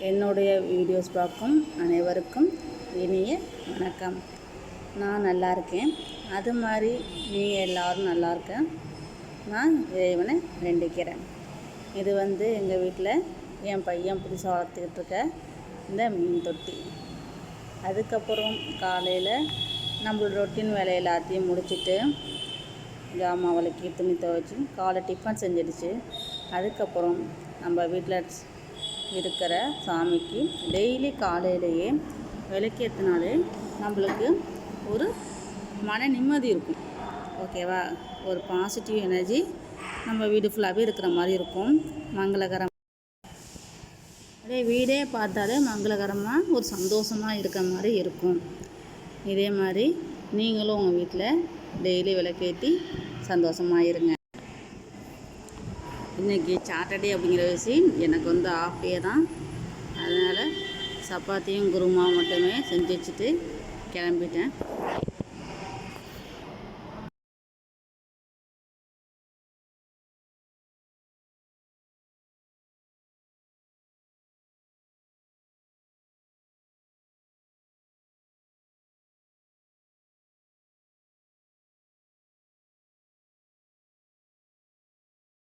என்னுடைய வீடியோஸ் பார்க்கும் அனைவருக்கும் இனிய வணக்கம். நான் நல்லா இருக்கேன். அது மாதிரி நீங்கள் எல்லோரும் நல்லா இருக்கேன். நான் இறைவனை வேண்டிக்கிறேன். இது எங்கள் வீட்டில் என் பையன் புதுசாக வளர்த்துக்கிட்டு இருக்க இந்த மீன் தொட்டி. அதுக்கப்புறம் காலையில் நம்மளோட ரொட்டீன் வேலை எல்லாத்தையும் முடிச்சுட்டு ஜாமான் விளக்கி துணி துவைச்சி காலை டிஃபன் செஞ்சிடுச்சு. அதுக்கப்புறம் நம்ம வீட்டில் இருக்கிற சாமிக்கு டெய்லி காலையிலேயே விளக்கேற்றினாலே நம்மளுக்கு ஒரு மன நிம்மதி இருக்கும். ஓகேவா? ஒரு பாசிட்டிவ் எனர்ஜி நம்ம வீடு ஃபுல்லாகவே இருக்கிற மாதிரி இருக்கும். மங்களகரம் அப்படியே வீடே பார்த்தாலே மங்களகரமாக ஒரு சந்தோஷமாக இருக்கிற மாதிரி இருக்கும். இதே மாதிரி நீங்களும் உங்கள் வீட்டில் டெய்லி விளக்கேற்றி சந்தோஷமாக இருங்க. இன்றைக்கி சாட்டர்டே அப்படிங்கிற விஷயம் எனக்கு ஆஃப் டே தான். அதனால் சப்பாத்தியும் குருமாவும் மட்டுமே செஞ்சு வச்சுட்டு கிளம்பிட்டேன்.